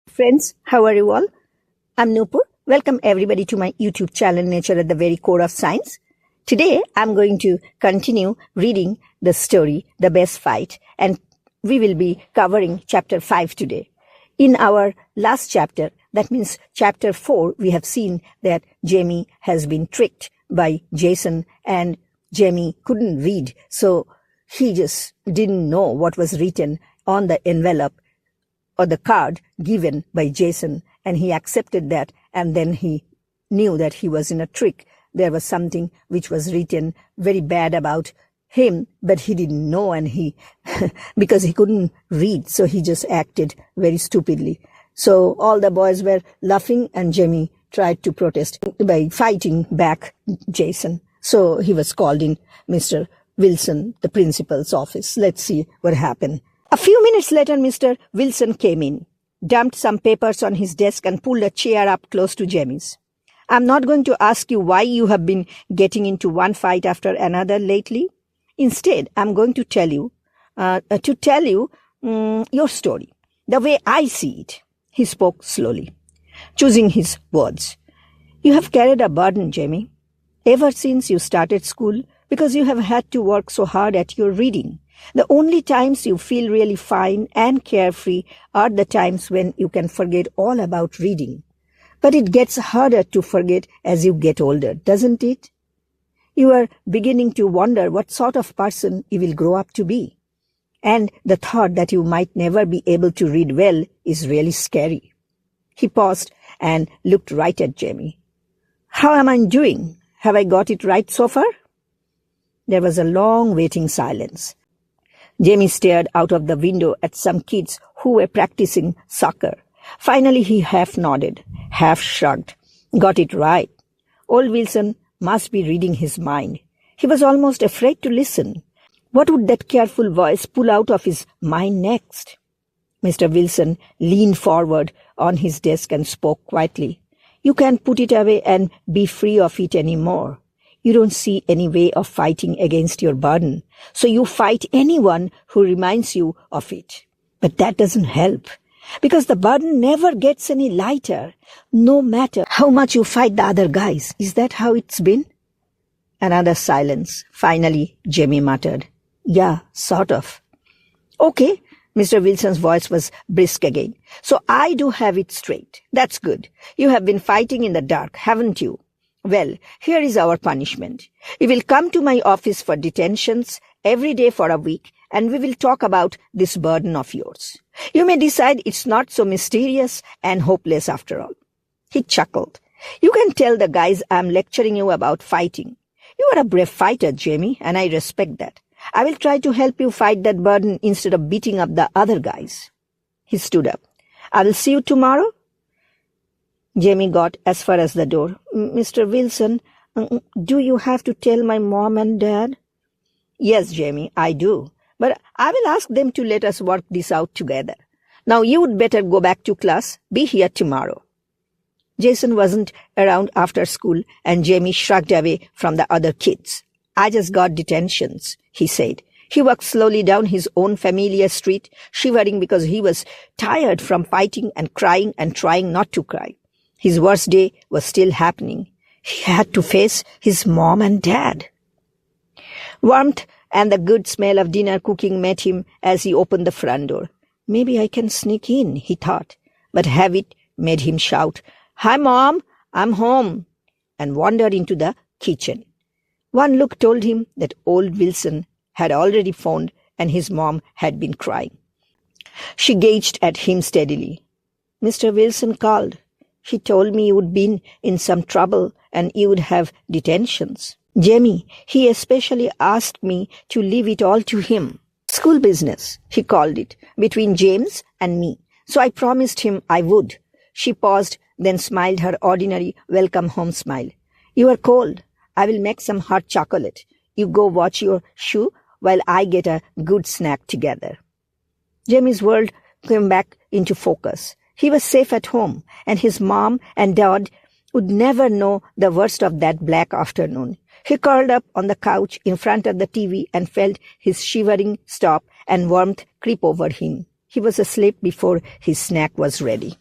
Friends, how are you all? I'm Nupur. Welcome everybody to my YouTube channel, Nature at the Very Core of Science. Today, I'm going to continue reading the story, The Best Fight, and we will be covering chapter 5 today. In our last chapter, that means chapter 4, we have seen that Jamie has been tricked by Jason and Jamie couldn't read, so he just didn't know what was written on the envelope or the card given by Jason, and he accepted that, and then he knew that he was in a trick. There was something which was written very bad about him, but he didn't know, and he, because he couldn't read, so he just acted very stupidly. So all the boys were laughing, and Jamie tried to protest by fighting back Jason. So he was called in Mr. Wilson, the principal's office. Let's see what happened. A few minutes later, Mr. Wilson came in, dumped some papers on his desk and pulled a chair up close to Jamie's. I'm not going to ask you why you have been getting into one fight after another lately. Instead, I'm going to tell you your story, the way I see it. He spoke slowly, choosing his words. You have carried a burden, Jamie, ever since you started school, because you have had to work so hard at your reading. The only times you feel really fine and carefree are the times when you can forget all about reading. But it gets harder to forget as you get older, doesn't it? You are beginning to wonder what sort of person you will grow up to be. And the thought that you might never be able to read well is really scary. He paused and looked right at Jamie. How am I doing? Have I got it right so far? There was a long waiting silence. Jamie stared out of the window at some kids who were practicing soccer. Finally, he half nodded, half shrugged. Got it right. Old Wilson must be reading his mind. He was almost afraid to listen. What would that careful voice pull out of his mind next? Mr. Wilson leaned forward on his desk and spoke quietly. You can't put it away and be free of it anymore. You don't see any way of fighting against your burden, so you fight anyone who reminds you of it. But that doesn't help, because the burden never gets any lighter, no matter how much you fight the other guys. Is that how it's been? Another silence. Finally, Jamie muttered, Yeah, sort of. Okay, Mr. Wilson's voice was brisk again. So I do have it straight. That's good. You have been fighting in the dark, haven't you? Well, here is our punishment. You will come to my office for detentions every day for a week, and we will talk about this burden of yours. You may decide it's not so mysterious and hopeless after all. He chuckled. You can tell the guys I'm lecturing you about fighting. You are a brave fighter, Jamie, and I respect that. I will try to help you fight that burden instead of beating up the other guys. He stood up. I will see you tomorrow. Jamie got as far as the door. Mr. Wilson, do you have to tell my mom and dad? Yes, Jamie, I do. But I will ask them to let us work this out together. Now you would better go back to class. Be here tomorrow. Jason wasn't around after school, and Jamie shrugged away from the other kids. I just got detentions, he said. He walked slowly down his own familiar street, shivering because he was tired from fighting and crying and trying not to cry. His worst day was still happening. He had to face his mom and dad. Warmth and the good smell of dinner cooking met him as he opened the front door. Maybe I can sneak in, he thought, but habit made him shout, Hi, Mom, I'm home, and wandered into the kitchen. One look told him that old Wilson had already phoned and his mom had been crying. She gazed at him steadily. Mr. Wilson called. He told me you would be in some trouble and you would have detentions. Jamie, he especially asked me to leave it all to him. School business, he called it, between James and me. So I promised him I would. She paused, then smiled her ordinary welcome home smile. You are cold. I will make some hot chocolate. You go watch your shoe while I get a good snack together. Jamie's world came back into focus. He was safe at home, and his mom and dad would never know the worst of that black afternoon. He curled up on the couch in front of the TV and felt his shivering stop and warmth creep over him. He was asleep before his snack was ready.